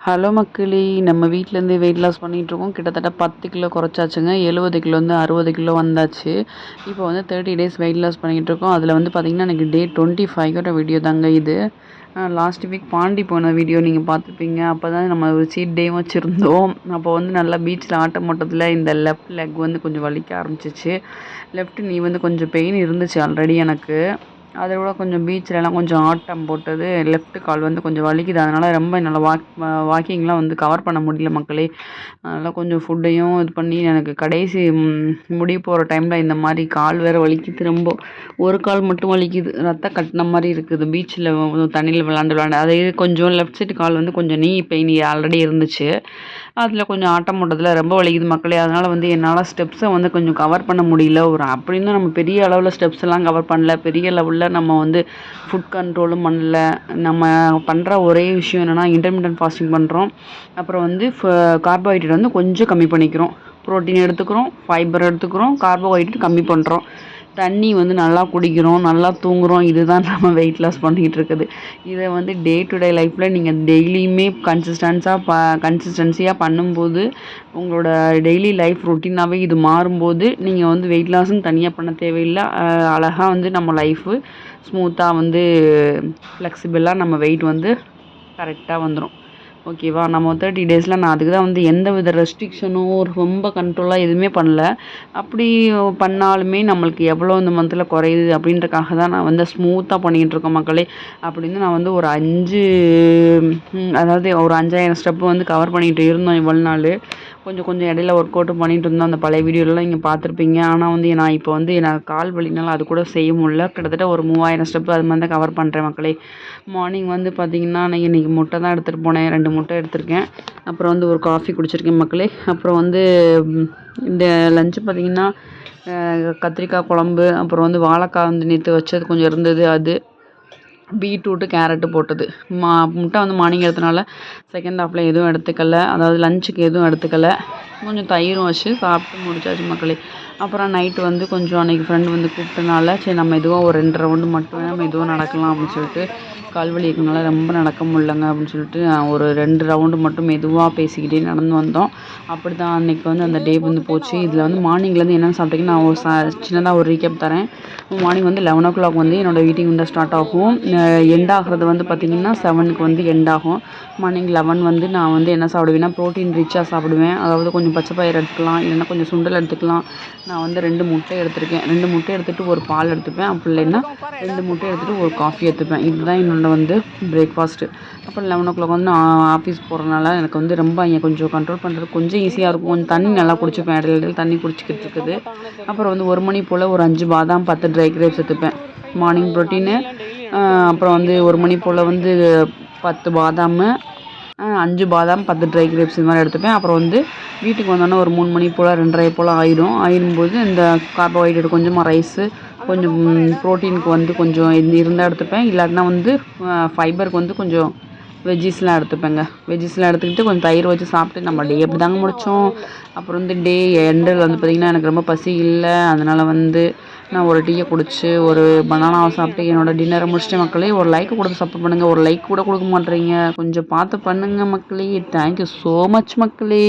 Hello மக்களே! நம்ம வீட்லேருந்தே weight loss பண்ணிகிட்ருக்கோம். கிட்டத்தட்ட 10 கிலோ குறைச்சாச்சுங்க. 70 கிலோலேருந்து 60 கிலோ வந்தாச்சு. இப்போ வந்து 30 டேஸ் வெயிட் லாஸ் பண்ணிகிட்ருக்கோம். அதில் வந்து பார்த்திங்கன்னா, எனக்கு டே 25ஓட வீடியோ தாங்க இது. லாஸ்ட் வீக் பாண்டி போன வீடியோ நீங்கள் பார்த்துருப்பீங்க. அப்போ தான் நம்ம ஒரு சீட் டேவும் வச்சுருந்தோம். அப்போ வந்து நல்லா பீச்சில் ஆட்டம் போட்டதில் இந்த லெஃப்ட் லெக் வந்து கொஞ்சம் வலிக்க ஆரம்பிச்சிச்சு. லெஃப்ட் நீ வந்து கொஞ்சம் பெயின் இருந்துச்சு ஆல்ரெடி எனக்கு. அதை விட கொஞ்சம் பீச்லலாம் கொஞ்சம் ஆட்டம் போட்டது லெஃப்ட் கால் வந்து கொஞ்சம் வலிக்குது. அதனால் ரொம்ப என்னால் வாக்கிங்லாம் வந்து கவர் பண்ண முடியல மக்களே. அதனால் கொஞ்சம் ஃபுட்டையும் இது பண்ணி எனக்கு கடைசி முடிய போகிற டைமில் இந்த மாதிரி கால் வேறு வலிக்குது ரொம்ப. ஒரு கால் மட்டும் வலிக்குது, ரத்தம் கட்டின மாதிரி இருக்குது. பீச்சில் தண்ணியில் விளாண்டு அதே கொஞ்சம் லெஃப்ட் சைடு கால் வந்து கொஞ்சம் நீ பெயின் ஆல்ரெடி இருந்துச்சு. அதில் கொஞ்சம் ஆட்டம் போட்டதில் ரொம்ப வலிக்குது மக்களே. அதனால் வந்து என்னால் ஸ்டெப்ஸை வந்து கொஞ்சம் கவர் பண்ண முடியல. அப்படின்னு நம்ம பெரிய அளவில் ஸ்டெப்ஸ் எல்லாம் கவர் பண்ணல. பெரிய லெவலில் நம்ம வந்து ஃபுட் கண்ட்ரோலும் பண்ணல. நம்ம பண்ணுற ஒரே விஷயம் என்னென்னா இன்டர்மிட்டன்ட் ஃபாஸ்டிங் பண்ணுறோம். அப்புறம் வந்து கார்போஹைட்ரேட் வந்து கொஞ்சம் கம்மி பண்ணிக்கிறோம். ப்ரோட்டீன் எடுத்துக்கிறோம், ஃபைபர் எடுத்துக்கிறோம், கார்போஹைட்ரேட் கம்மி பண்ணுறோம். தண்ணி வந்து நல்லா குடிக்கிறோம், நல்லா தூங்குகிறோம். இதுதான் நம்ம வெயிட் லாஸ் பண்ணிகிட்டு இருக்குது. இதை வந்து டே டு டே லைஃப்பில் நீங்கள் டெய்லியுமே கன்சிஸ்டன்சியாக பண்ணும்போது உங்களோட டெய்லி லைஃப் ரொட்டீனாகவே இது மாறும்போது நீங்கள் வந்து வெயிட் லாஸ்ன்னு தனியாக பண்ண தேவையில்லை. அழகாக வந்து நம்ம லைஃபு ஸ்மூத்தாக வந்து ஃப்ளெக்சிபிளாக நம்ம வெயிட் வந்து கரெக்டாக வந்துடும். ஓகேவா? நம்ம 30 டேஸில் நான் அதுக்கு தான் வந்து எந்த வித ரெஸ்ட்ரிக்ஷனும் ரொம்ப கண்ட்ரோலாக எதுவுமே பண்ணல. அப்படி பண்ணாலுமே நம்மளுக்கு எவ்வளோ இந்த மந்தில் குறையுது அப்படின்றக்காக தான் நான் வந்து ஸ்மூத்தாக பண்ணிக்கிட்டு இருக்கேன் மக்களே. அப்படின்னு நான் வந்து ஒரு 5000 ஸ்டெப்பு வந்து கவர் பண்ணிகிட்டு இருந்தோம் இவ்வளோ நாள். கொஞ்சம் இடையில ஒர்க் அவுட்டும் பண்ணிகிட்டு இருந்தோம். அந்த பழைய வீடியோலாம் நீங்கள் பார்த்துருப்பீங்க. ஆனால் வந்து நான் இப்போ வந்து எனக்கு கால் வலினால அது கூட செய்ய முடியல. கிட்டத்தட்ட ஒரு 3000 ஸ்டெப்பு அது மாதிரி தான் கவர் பண்ணுறேன் மக்களே. மார்னிங் வந்து பார்த்திங்கன்னா நான் இன்றைக்கி முட்டை தான் எடுத்துகிட்டு போனேன். 2 முட்டை எடுத்திருக்கேன். அப்புறம் வந்து ஒரு காஃபி குடிச்சிருக்கேன் மக்களே. அப்புறம் வந்து இந்த லஞ்சு பார்த்திங்கன்னா கத்திரிக்காய் குழம்பு, அப்புறம் வந்து வாழைக்காய் வந்து நேற்று வச்சது கொஞ்சம் இருந்தது, அது பீட்ரூட்டு கேரட்டு போட்டது. முட்டை வந்து மார்னிங் எடுத்தனால செகண்ட் ஹாஃபில் எதுவும் எடுத்துக்கல. அதாவது லஞ்சுக்கு எதுவும் எடுத்துக்கல. கொஞ்சம் தயிரும் வச்சு சாப்பிட்டு முடிச்சாச்சு மக்களே. அப்புறம் நைட்டு வந்து கொஞ்சம் அன்றைக்கி ஃப்ரெண்டு வந்து கூப்பிட்டனால சரி நம்ம எதுவும் ஒரு 2 ரவுண்டு மட்டும் நம்ம எதுவும் நடக்கலாம் அப்படின்னு சொல்லிட்டு, கால்வலி இருக்கனால ரொம்ப நடக்க முடியலங்க அப்படின்னு சொல்லிட்டு ஒரு 2 ரவுண்டு மட்டும் மெதுவாக பேசிக்கிட்டே நடந்து வந்தோம். அப்படி தான் அன்றைக்கி வந்து அந்த டே வந்து போச்சு. இதில் வந்து மார்னிங்லேருந்து என்னென்னு சாப்பிட்டீங்கன்னா நான் ஒரு சின்னதாக ஒரு ரீகேப் தரேன். மார்னிங் வந்து 11 o'clock வந்து என்னோடய வீட்டிங் வந்து ஸ்டார்ட் ஆகும். எண்ட் ஆகிறது வந்து பார்த்திங்கன்னா 7க்கு வந்து எண்ட் ஆகும். மார்னிங் 11 வந்து நான் வந்து என்ன சாப்பிடுவேன்னா ப்ரோட்டீன் ரிச்சாக சாப்பிடுவேன். அதாவது கொஞ்சம் பச்சை பயிறு எடுத்துக்கலாம், இல்லைன்னா கொஞ்சம் சுண்டல் எடுத்துக்கலாம். நான் வந்து 2 முட்டை எடுத்திருக்கேன். 2 முட்டை எடுத்துகிட்டு ஒரு பால் எடுத்துப்பேன். அப்படி இல்லைன்னா 2 முட்டை எடுத்துகிட்டு ஒரு காஃபி எடுத்துப்பேன். இதுதான் என்னோட வந்து பிரேக்ஃபாஸ்ட்டு. அப்புறம் 11 o'clock வந்து நான் ஆஃபீஸ் போகிறனால எனக்கு வந்து ரொம்ப இங்கே கொஞ்சம் கண்ட்ரோல் பண்ணுறது கொஞ்சம் ஈஸியாக இருக்கும். கொஞ்சம் தண்ணி நல்லா குடிச்சுப்பேன். இடையில தண்ணி குடிச்சிக்கிட்டு இருக்குது. அப்புறம் வந்து 1 மணி போல் ஒரு 5 பாதாம் 10 ட்ரை கிரேப்ஸ் எடுத்துப்பேன். Morning protein. அப்புறம் வந்து 1 மணி போல் வந்து 10 பாதாம், 5 பாதாம் 10 ட்ரை கிரேப்ஸ் இது மாதிரி எடுத்துப்பேன். அப்புறம் வந்து வீட்டுக்கு வந்தோன்னே ஒரு 3 மணி போல் 2:30 போல் ஆயிடும்போது இந்த கார்போஹைட்ரேட் கொஞ்சமாக ரைஸு, கொஞ்சம் ப்ரோட்டீனுக்கு வந்து கொஞ்சம் இருந்தால் எடுத்துப்பேன். இல்லாட்டினா வந்து ஃபைபருக்கு வந்து கொஞ்சம் வெஜ்ஜீஸ்லாம் எடுத்துப்பேங்க. வெஜ்ஜீஸ்லாம் எடுத்துக்கிட்டு கொஞ்சம் தயிர் வச்சு சாப்பிட்டு நம்ம டே அப்படி தாங்க முடித்தோம். அப்புறம் வந்து டே எண்டில் வந்து பார்த்திங்கன்னா எனக்கு ரொம்ப பசி இல்லை. அதனால் வந்து நான் ஒரு டீயை குடிச்சு ஒரு பனானாவை சாப்பிட்டு என்னோடய டின்னரை முடிச்சிட்டு மக்களே. ஒரு லைக் கொடுத்து சப்போர்ட் பண்ணுங்கள். ஒரு லைக் கூட கொடுக்க மாட்டேறீங்க. கொஞ்சம் பார்த்து பண்ணுங்கள் மக்களே. தேங்க்யூ ஸோ மச் மக்களே.